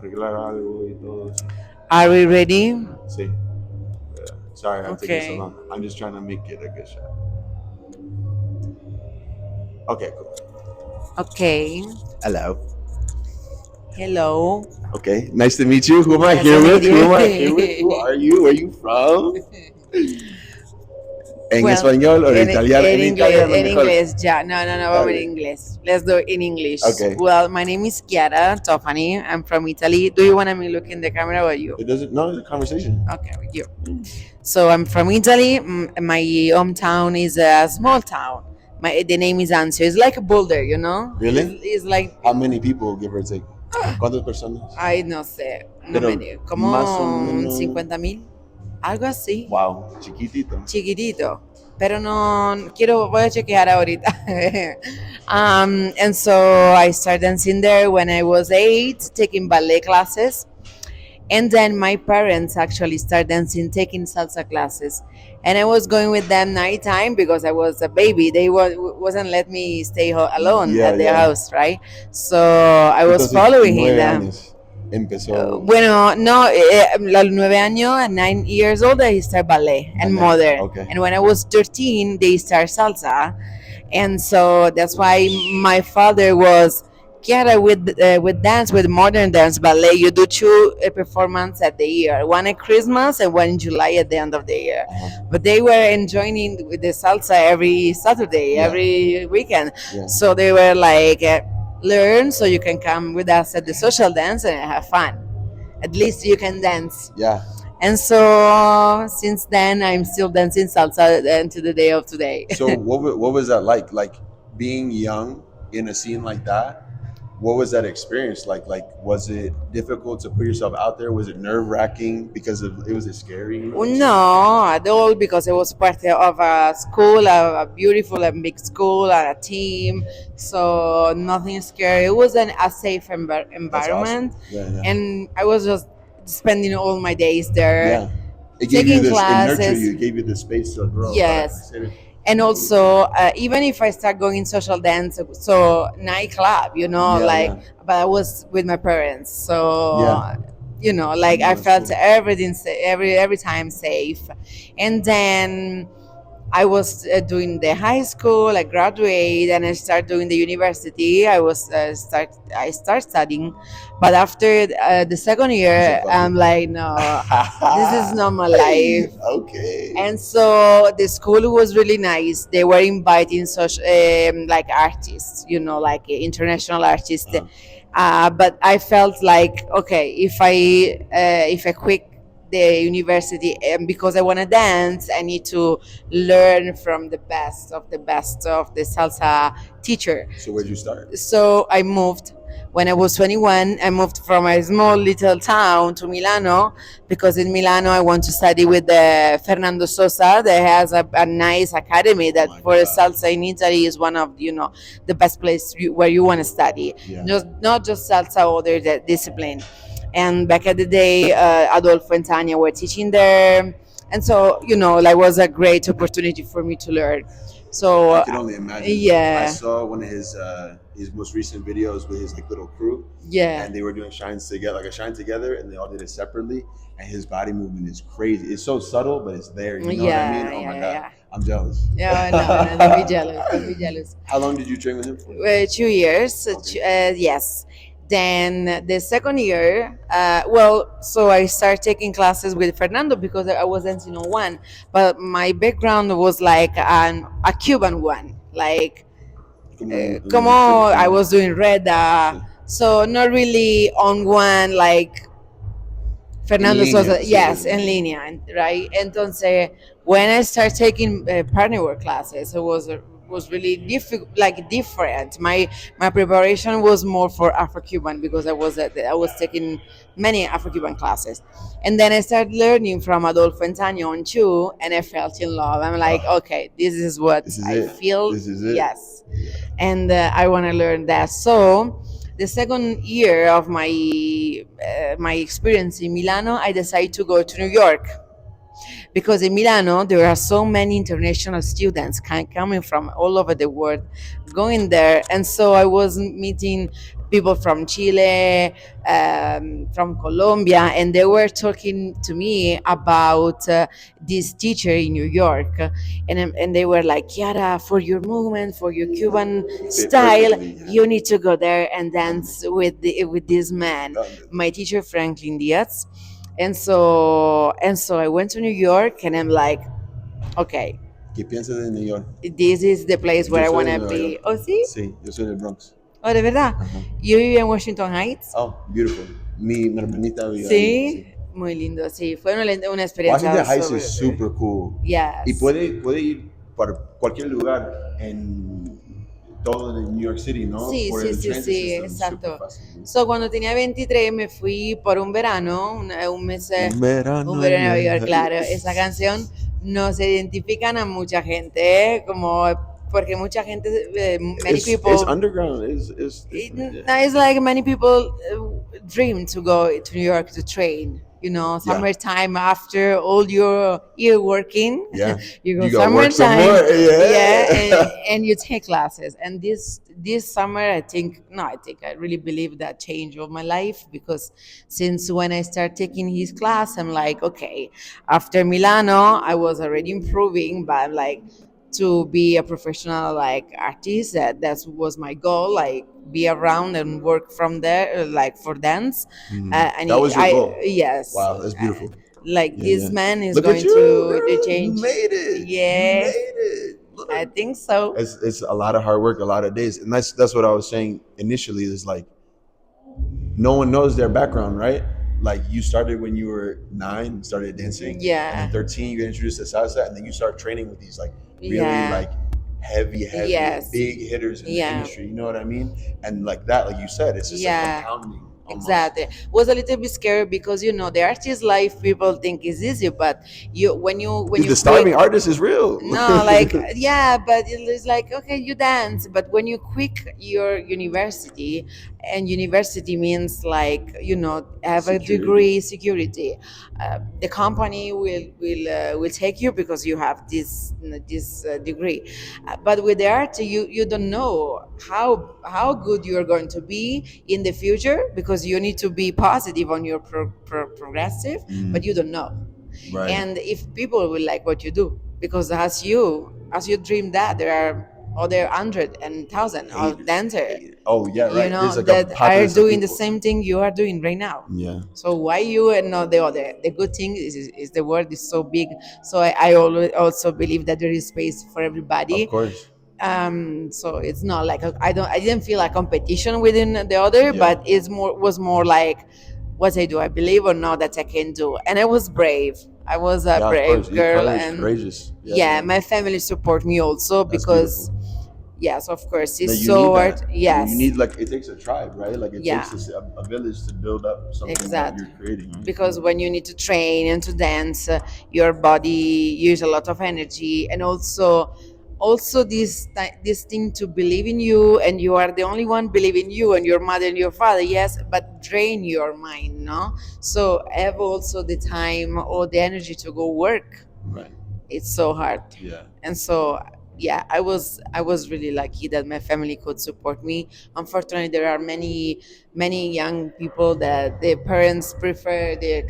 arreglar algo y todo eso. Are we ready? Sí. Sorry, I'm taking so Okay. long. I'm just trying to make it a good shot. Okay, cool. Okay. Hello. Hello. Okay, nice to meet you. Who am I Nice here to with? meet Who am I here with? Who you. are you? Where are you from? ¿En Well, español o en italiano? En English, italiano mejor. yeah. No, Está vamos en bien. English. Let's do it in English. Okay. Well, my name is Chiara Toffani. I'm from Italy. Do you want me to look in the camera or you? It doesn't. No, it's a conversation. Okay, with you. So I'm from Italy. My hometown is a small town. The name is Anzio. It's like a Boulder, you know? Really? It's like, How many people, give or take? ¿Cuántas personas? ay, no sé, no Pero me digo, como más o menos. 50,000, algo así. Wow, chiquitito. Chiquitito, pero no voy a chequear ahorita. And so I started dancing there when I was 8, taking ballet classes. And then my parents actually started dancing, taking salsa classes. And I was going with them nighttime because I was a baby. They wasn't let me stay alone Yeah, at their yeah. house, right? So I was Entonces, following 9 them. años empezó. Bueno, no, a los 9 años, at 9 years old, I started ballet and Ballet, modern. okay. And when I was 13, they start salsa. And so that's why my father was, Chiara, with dance, with modern dance ballet, you do 2 performances at the year, one at Christmas and one in July at the end of the year. But they were enjoying with the salsa every Saturday, Yeah. every weekend. Yeah. So they were like, learn so you can come with us at the social dance and have fun. At least you can dance. Yeah. And so since then, I'm still dancing salsa to the day of today. So what was that like? Like being young in a scene like that? What was that experience like? Like, was it difficult to put yourself out there? Was it nerve wracking because it was scary? No, at all, because I was part of a school, a beautiful and big school, and a team. So nothing scary. It was a safe environment, That's awesome. Yeah. and I was just spending all my days there. Yeah. It gave Taking you this, it nurtured classes. you, it gave you the space to grow. Yes. And also, even if I start going social dance, so nightclub, Yeah, like, yeah. but I was with my parents, so Yeah. like I That's felt cool. everything every time safe. And then I was doing the high school. I graduate and I start doing the university. I start studying, but after the second year, I'm like, no, this is not my life. Okay. And so the school was really nice. They were inviting such like artists, like international artists. But I felt like, okay, if I quit the university, and because I want to dance, I need to learn from the best of the salsa teacher. So where'd you start? So I moved. When I was 21, I moved from a small little town to Milano, because in Milano I want to study with Fernando Sosa, that has a nice academy that for salsa in Italy is one of the best place where you want to study. Yeah. Not just salsa, other discipline. And back at the day, Adolfo and Tanya were teaching there, and so like was a great opportunity for me to learn. So I can only imagine. yeah. I saw one of his most recent videos with his like little crew. Yeah. And they were doing shines together, like a shine together, and they all did it separately. And his body movement is crazy. It's so subtle, but it's there. You know what I mean? Oh my god, yeah. I'm jealous. Yeah, no, don't be jealous. Don't be jealous. How long did you train with him for? 2 years. Yes. Then the second year, so I started taking classes with Fernando because I was dancing on one, but my background was like a Cuban one, like como I was doing Reda, so not really on one like Fernando Sosa, yes, en línea, right? Entonces, when I started taking partner work classes, it was really different. My preparation was more for Afro-Cuban because I was taking many Afro-Cuban classes, and then I started learning from Adolfo and Tanya on too, and I felt in love. I'm like, okay, this is what I feel. This is it. Yes, and I want to learn that. So the second year of my experience in Milano, I decided to go to New York, because in Milano there are so many international students coming from all over the world going there, and so I was meeting people from Chile, from Colombia, and they were talking to me about this teacher in New York, and they were like, Chiara, for your movement, for your Cuban Fit style, perfectly. Yeah. you need to go there and dance with this man, Uh, my teacher Franklin Diaz. And so I went to New York, and I'm like, okay, ¿Qué piensas de New York? this is the place where Yo I soy want de to Nueva be. York. Oh, sí. Sí, yo soy del Bronx. Oh, de verdad. Ajá. You vive en Washington Heights. Oh, beautiful. Mi hermanita vive ahí. Sí, Sí. muy lindo. Sí, fue una Washington experiencia Heights sobre. is super cool. Y Yes. puede ir para cualquier lugar en todo en New York City, ¿no? Sí, Por sí, el sí, transit sí, system, super exacto. fácil. ¿No? So, cuando tenía 23 me fui por un verano, un mes, Un verano un verano en Nueva en York, Nueva York. claro. Esa canción nos identifican a mucha gente, como porque mucha gente, many It's people. underground. It's different. No, it's like many people dream to go to New York to train. Yeah. Summertime after all your year working, Yeah. you go You gotta work some more. summertime, yeah, Yeah. and you take classes. And this summer, I really believe that changed all my life, because since when I started taking his class, I'm like, okay, after Milano, I was already improving, but I'm like, to be a professional like artist, that was my goal, like be around and work from there, like for dance. And That was your I goal. yes, Wow, that's beautiful. like Yeah, this yeah. man is Look at going you, to girl. You change. made it. You Yeah, made it. Look. I think so. It's a lot of hard work, a lot of days, and that's what I was saying initially. Is like no one knows their background, right? Like you started when you were 9, started dancing, and Yeah, then 13 you get introduced to salsa, and then you start training with these like really yeah, like heavy, yes, big hitters in the yeah, industry. You know what I mean? And like that, like you said, it's just a yeah. compounding almost. Exactly. Was a little bit scary, because the artist life people think is easy, but when you The quit. starving artist is real. No, like, yeah, but it's like, okay, you dance, but when you quit your university, and university means like, have a Security. degree, security. The company will take you because you have this degree. But with the art, you don't know how good you're going to be in the future, because you need to be positive on your progressive, but you don't know. Right. And if people will like what you do, because as you dream, that there are other hundred and thousand of dancers, Oh yeah, right. There's like a that are populace of doing the people. same thing you are doing right now. Yeah. So why you and not the other? The good thing is the world is so big. So I always also believe that there is space for everybody. Of course. So it's not like I didn't feel like competition within the other, Yeah. but was more like, what I do, I believe or not that I can do. And I was brave. I was a Yeah, of brave course. You're girl, courage, and courageous. yeah, my family support me also, That's because beautiful. yes, of course, That it's you so need hard. that. Yes, You need like it takes a tribe, right? Like it Yeah. takes a village to build up something that Exactly. you're creating. Right? Because when you need to train and to dance, your body use a lot of energy, and also this thing to believe in you, and you are the only one believing you, and your mother and your father, yes, but drain your mind, no. So have also the time or the energy to go work. Right. It's so hard. Yeah. And so, yeah, I was really lucky that my family could support me. Unfortunately, there are many young people that their parents prefer the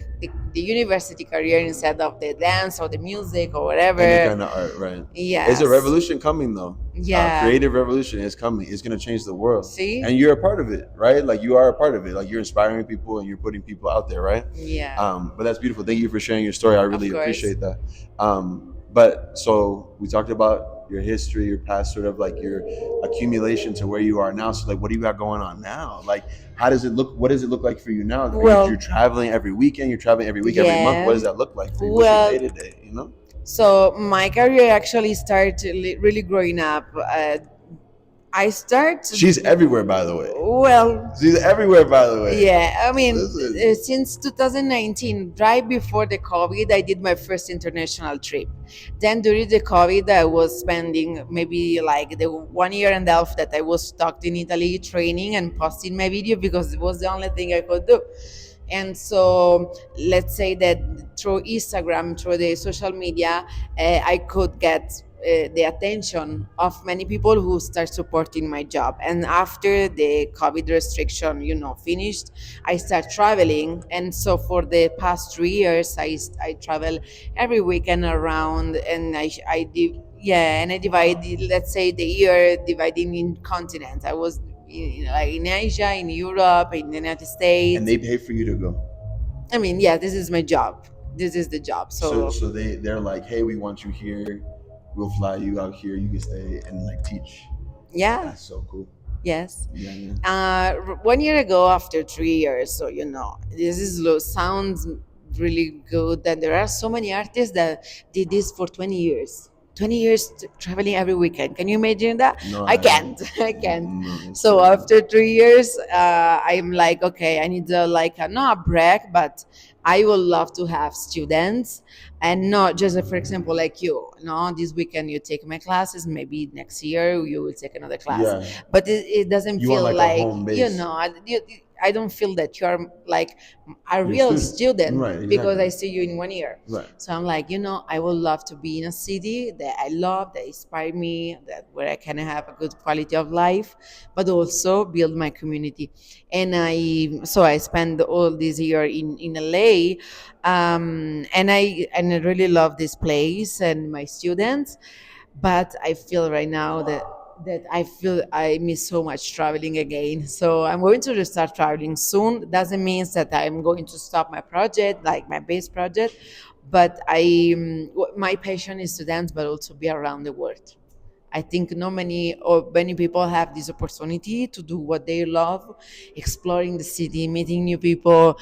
university career instead of the dance or the music or whatever. Any kind of art, right? Yes. There's a revolution coming though. Yeah. Creative revolution is coming. It's gonna change the world. See? And you're a part of it, right? Like you are a part of it. Like you're inspiring people and you're putting people out there, right? Yeah. But that's beautiful. Thank you for sharing your story. I really course. appreciate that. But so we talked about your history, your past, sort of like your accumulation to where you are now. So like, what do you got going on now? Like, how does it look? What does it look like for you now? Well- you're traveling every weekend. You're traveling every week, every month. Yeah. What does that look like for you? Well- What's your day to day? You know? So my career actually started really growing up. I start. She's everywhere, by the way. Well, She's everywhere, by the way. yeah, I mean, Listen. since 2019, right before the COVID, I did my first international trip. Then during the COVID, I was spending maybe like the 1 year and a half that I was stuck in Italy training and posting my video, because it was the only thing I could do. And so let's say that through Instagram, through the social media, I could get the attention of many people who start supporting my job. And after the COVID restriction, finished, I start traveling. And so for the past 3 years, I travel every weekend around, and yeah, and I divide, let's say, the year dividing in continents. I was like in Asia, in Europe, in the United And States. they pay for you to go. I mean, yeah, this is my job. This is the job. So they're like, hey, we want you here. We'll fly you out here. You can stay and like teach. Yeah, That's so cool. yes. Yeah, yeah. 1 year ago, after 3 years, so sounds really good. And there are so many artists that did this for 20 years. 20 years traveling every weekend. Can you imagine that? No, I can't. I can't. No, it's So crazy. after 3 years, I'm like, okay, I need not a break, but I would love to have students, and not just, for example, like you. No, this weekend you take my classes. Maybe next year you will take another class, Yeah. but it doesn't You want feel like a like, home base. I don't feel that you're like a You're a real student. student, Right, because exactly. I see you in 1 year. Right. So I'm like, I would love to be in a city that I love, that inspire me, that where I can have a good quality of life, but also build my community. And I spend all this year in LA, and I really love this place and my students. But I feel right now that I feel I miss so much traveling again. So I'm going to restart traveling soon. Doesn't mean that I'm going to stop my project, like my base project, but my passion is to dance, but also be around the world. I think not many or many people have this opportunity to do what they love, exploring the city, meeting new people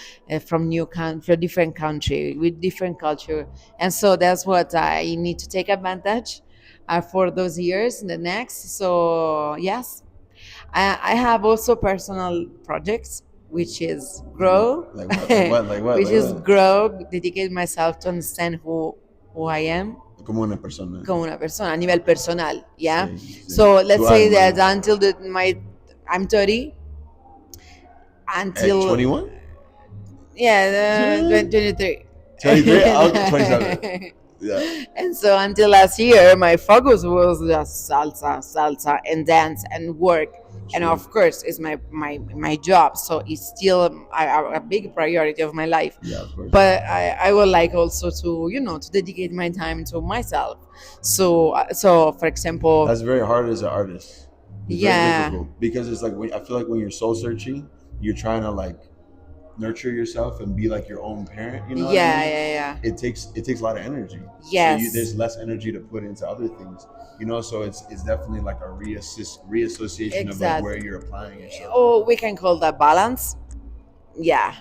from new country, different country with different culture, and so that's what I need to take advantage for those years. The next, so yes, I have also personal projects, which is grow, Like what? Like what? Like what? which Like is what? grow, dedicate myself to understand who I am Como una persona. como una persona a nivel personal. Yeah. Sí, sí. So let's Tu say alma. that until I'm 30, At until 21? yeah, 23. 23? I was 27. Yeah. And so until last year, my focus was just salsa, and dance and work. And Sure. of course, it's my job, so it's still a big priority of my life. Yeah, of course. But I would like also to dedicate my time to myself. So for example, That's very hard as an artist. It's very yeah, difficult because it's like I feel like when you're soul searching, you're trying to like nurture yourself and be like your own parent. You know what I yeah, mean? yeah, yeah. It takes a lot of energy. Yes. There's less energy to put into other things. So it's definitely like a reassociation of like where Exactly. you're applying yourself. Oh, we can call that balance. Yeah.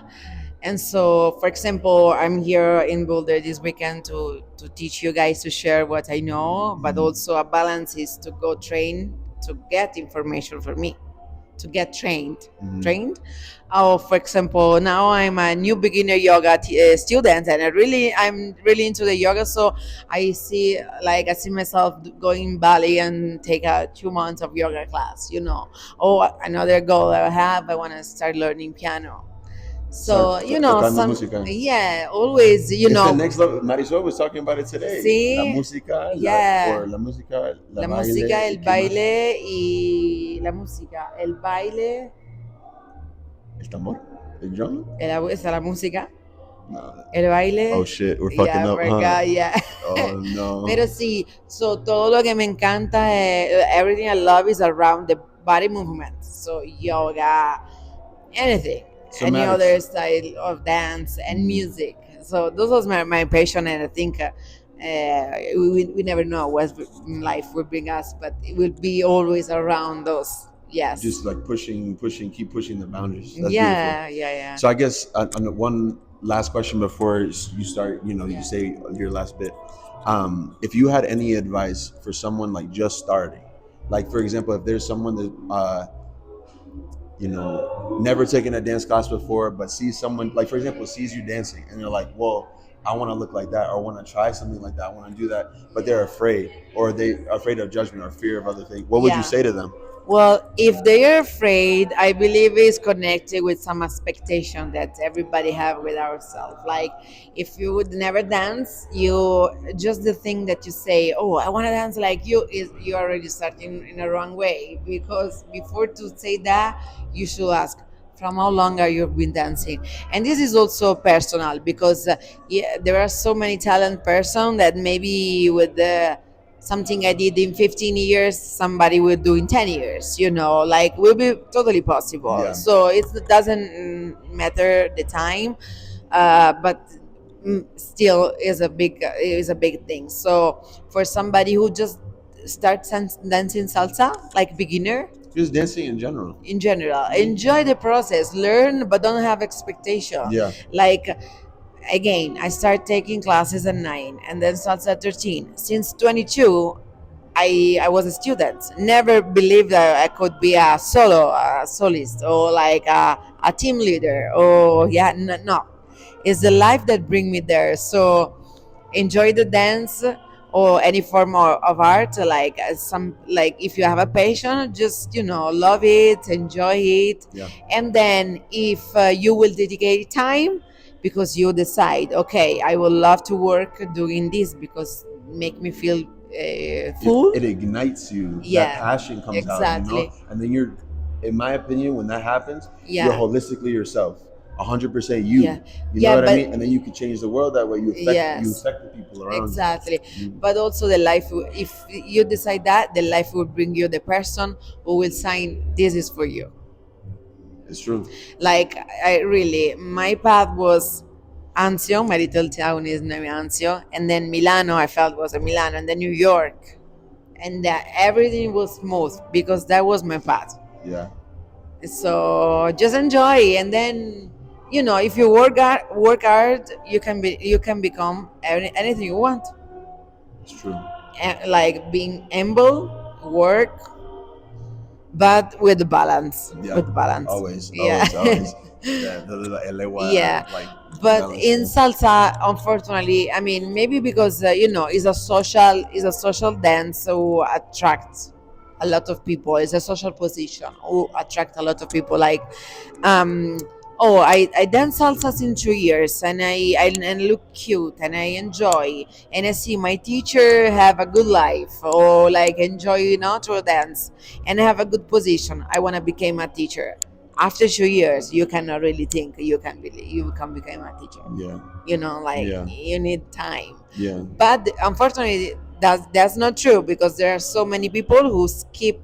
And so, for example, I'm here in Boulder this weekend to teach you guys, to share what I know, but also a balance is to go train to get information for me, to get trained. Mhm. Trained. Oh, for example, now I'm a new beginner yoga student, and I'm really into the yoga. So I see myself going in Bali and take a 2 months of yoga class. Oh, another goal I have, I want to start learning piano. So, Tocando música. yeah, always, It's the next level. Marisol was talking about it today. La sí, música, yeah. la música, la La baile, música, ¿y el qué más? baile y la música, el baile, El tambor, el drum. esa la música, No. el baile. Oh shit, we're Yeah, fucking up, huh? forgot, yeah. Oh no. Pero sí, so todo lo que me encanta, everything I love is around the body movement. So yoga, anything, any Somatics. other style of dance and music. So those was my passion, and I think we never know what life will bring us, but it will be always around those. Yes. Just like pushing, keep pushing the boundaries. That's yeah, beautiful. yeah, yeah. So I guess on one last question before you start, you say your last bit. If you had any advice for someone like just starting, like for example, if there's someone that never taken a dance class before, but sees someone, like for example, sees you dancing and they're like, well, I want to look like that, or I want to try something like that, I want to do that, but they're afraid, or they're afraid of judgment or fear of other things. What would Yeah. you say to them? Well, if they are afraid, I believe it's connected with some expectation that everybody have with ourselves. Like if you would never dance, you just the thing that you say, "Oh, I want to dance like you," is you already starting in a wrong way. Because before to say that, you should ask, from how long are you been dancing? And this is also personal because yeah, there are so many talent person that maybe with the something I did in 15 years, somebody will do in 10 years, like will be totally possible. Yeah. So it doesn't matter the time, but still is a big thing. So for somebody who just starts dancing salsa, like beginner, Just dancing in general. in general, enjoy the process, learn, but don't have expectation. Yeah. Like again, I started taking classes at 9 and then salsa at 13. Since 22, I was a student. Never believed that I could be a solist or like a team leader. Or yeah, no. It's the life that bring me there. So enjoy the dance or any form of art. Like like if you have a passion, just love it, enjoy it, Yeah. and then if you will dedicate time because you decide, okay, I would love to work doing this because make me feel full. It ignites you. That Yeah, passion comes out, exactly. and then you're, in my opinion, when that happens, you're Yeah, holistically yourself, 100% yeah, you. You know yeah, what I but mean? And then you can change the world that way. You yes, affect the people around exactly. you. But also the life, if you decide that, the life will bring you the person who will sign, this is for you. It's true. Like I really, my path was Anzio, my little town is named Anzio, and then Milano, I felt was a Milano, and then New York, and that everything was smooth because that was my path. Yeah. So just enjoy, and then if you work hard, you can become anything you want. It's true. Like being humble, work, but with balance. Yeah. With balance. Always, Yeah. always, always. Yeah, the Yeah. like But balance in thing. salsa, unfortunately, I mean, maybe because it's a social dance who attracts a lot of people. It's a social position who attract a lot of people. Like, um, oh, I dance salsa in 2 years, and I look cute, and I enjoy, and I see my teacher have a good life, or like enjoy natural dance, and have a good position. I want to become a teacher. After 2 years, you cannot really think you can become a teacher. Yeah. Like Yeah. you need time. Yeah. But unfortunately, that's not true because there are so many people who skip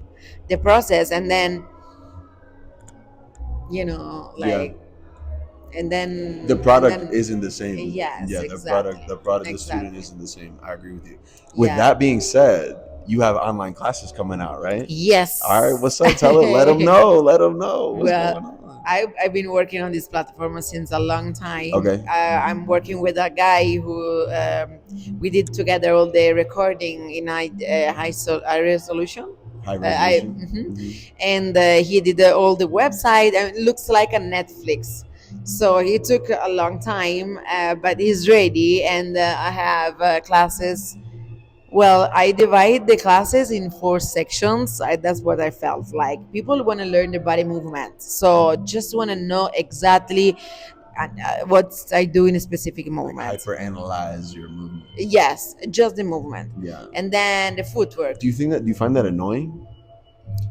the process, and then Yeah. like, and then The and product then isn't the same. yes, Yeah, exactly, the student exactly. isn't the same. I agree with you. With Yeah. that being said, you have online classes coming out, right? All right, Yes. what's up? Tell it. Let them know. Let them know what's Well, going on. I've been working on this platform since a long time. Okay. I'm working with a guy who we did together all the recording in high resolution. High I resolution. and he did all the website, and it looks like a Netflix. So he took a long time, but he's ready, and I have classes. Well, I divide the classes in 4 sections. That's what I felt like. People want to learn the body movement, so just want to know exactly what I do in a specific Like moment. hyper analyze your movement. Yes, just the movement, Yeah. and then the footwork. Do you find that annoying?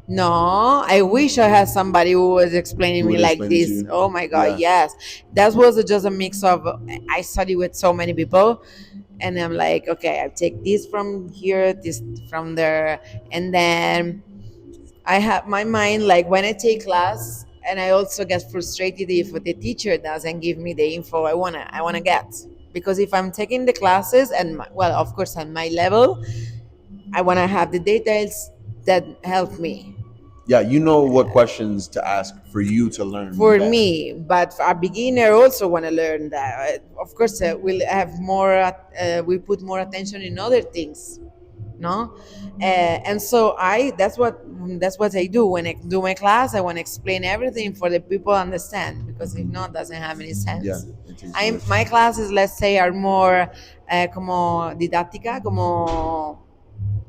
No, I wish I had somebody who was explaining Who me would like explain it to this. you? Oh my God, Yeah. yes. That was just a mix of, I study with so many people, and I'm like, okay, I take this from here, this from there, and then I have my mind like when I take class, and I also get frustrated if the teacher doesn't give me the info I wanna get, because if I'm taking the classes and well, of course, at my level, I wanna have the details that help me. Yeah, you know what questions to ask for you to learn the For best. me, but for a beginner also want to learn that. Of course, we'll have more. We put more attention in other things, no? And so that's what I do when I do my class. I want to explain everything for the people understand, because if not, doesn't have any Yeah, sense. it takes I work. My classes, let's say, are more como didáctica, como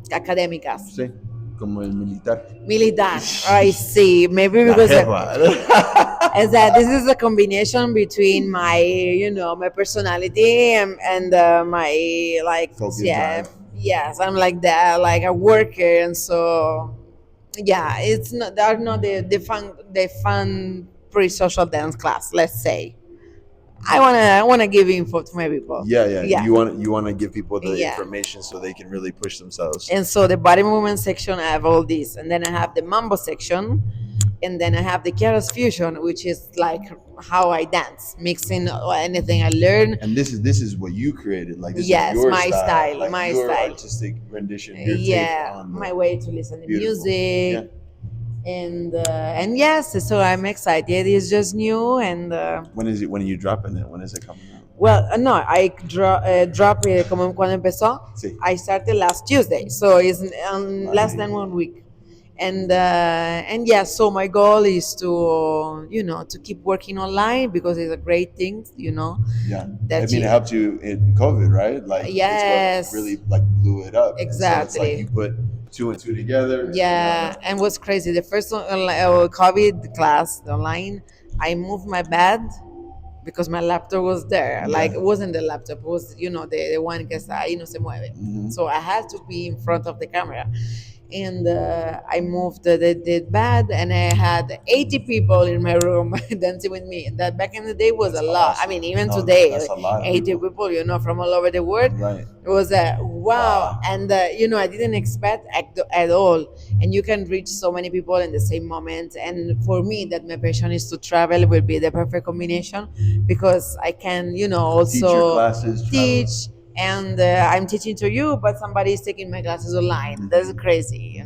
académicas. Sí. como el militar. Militar. I see. Maybe La because jefa. as that this is a combination between my my personality and my like Focus, yeah drive. yes I'm like that like a worker and so yeah it's not they're not the fun pre-social dance class, let's say. I wanna give info to my people. Yeah, yeah. Yeah. You want to give people the Yeah. information so they can really push themselves. And so the body movement section, I have all this, and then I have the mambo section, and then I have the Chiara's fusion, which is like how I dance, mixing anything I learn. And this is what you created. Like this Yes, is your my style, like my your style. artistic rendition, your take Yeah, on my way to listen to beautiful. music. Yeah. And yes, so I'm excited. It's just new, and When is it? When are you dropping it? When is it coming out? well, no, I drop como cuando empezó. Sí. I started last Tuesday, so it's less Right. than 1 week. And yeah, so my goal is to to keep working online because it's a great thing, Yeah. that I mean, you- it helped you in COVID, right? Like Yes. it's what really like blew it up. And so it's like Exactly. you put two and two together. Yeah, and what's crazy, the first COVID class online, I moved my bed because my laptop was there. Yeah. Like it wasn't the laptop, it was the one que está ahí no se mueve. Mhm. So I had to be in front of the camera. And I moved the bed, and I had 80 people in my room dancing with me. And that back in the day was That's a lot. awesome. I mean, even No, today, that's a lot of 80 people. people, from all over the world. Right. It was a wow. Wow. And I didn't expect at all. And you can reach so many people in the same moment. And for me, that my passion is to travel will be the perfect combination, because I can, also Teach your classes. Travel. teach, and I'm teaching to you, but somebody is taking my classes online. That's crazy.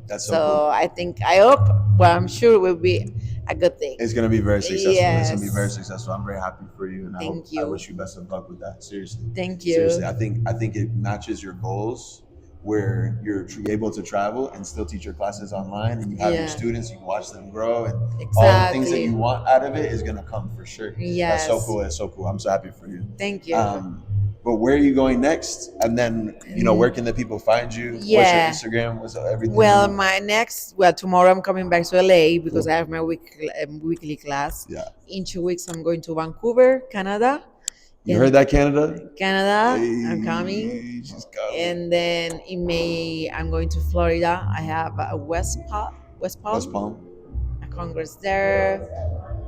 That's So so cool. I hope, well, I'm sure it will be a good thing. It's gonna be very successful. It's gonna be Yes. very successful. I'm very happy for you, and Thank I you. wish you best of luck with that. Seriously. Thank you. Seriously, I think it matches your goals, where you're able to travel and still teach your classes online, and you have Yeah. your students, you can watch them grow, and all the things that Exactly. you want out of it is gonna come for sure. That's Yes. so cool. That's so cool. I'm so happy for you. Thank you. But where are you going next? And then where can the people find you? Yeah. What's your Instagram? What's everything? Well, tomorrow I'm coming back to LA because Cool. I have my weekly class. Yeah. In 2 weeks, I'm going to Vancouver, Canada. You heard that, Canada? Canada, Hey, I'm coming. she's coming. And then in May, I'm going to Florida. I have a West Palm, West Palm. a congress there.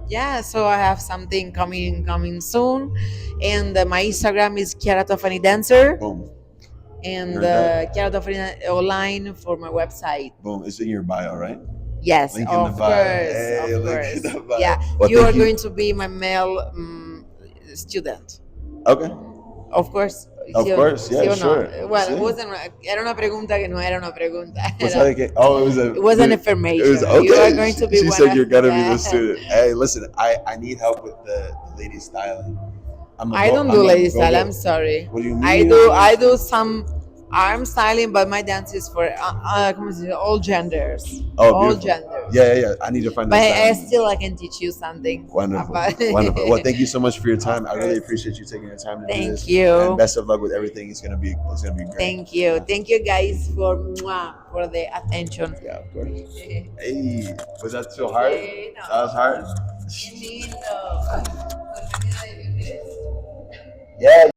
Yeah, so I have something coming soon. And my Instagram is Chiara Toffani Dancer, Boom. and Heard that. Chiara Toffani online for my website. Boom. It's in your bio, right? Yes, Link in of the bio. course, Hey, of link in course. the bio. Yeah, Well, you are thank you. going to be my male student. Okay. Of course. Of course, yeah, ¿Sí o no? sure. Well, Sí. era una pregunta que no era una pregunta. Pues Era- sabe que, oh, it was a. It was an It information. was okay. You are going to be she one said of you're gonna be the- the student. Hey, listen, I need help with the lady styling. I don't do lady style. I'm sorry. What do you mean? I do some arm styling, but my dance is for ¿cómo se dice? All genders. Oh, all beautiful. genders. Yeah. I need to find But that. I styling. still I can teach you something. Wonderful. about- Wonderful. Well, thank you so much for your time. Of I really course. appreciate you taking your time to do Thank this. you. And best of luck with everything. It's gonna be great. Thank you. Thank you guys for the attention. Yeah, of course. Hey, was that so hard? Sí, no. That was hard. Qué lindo. Yeah.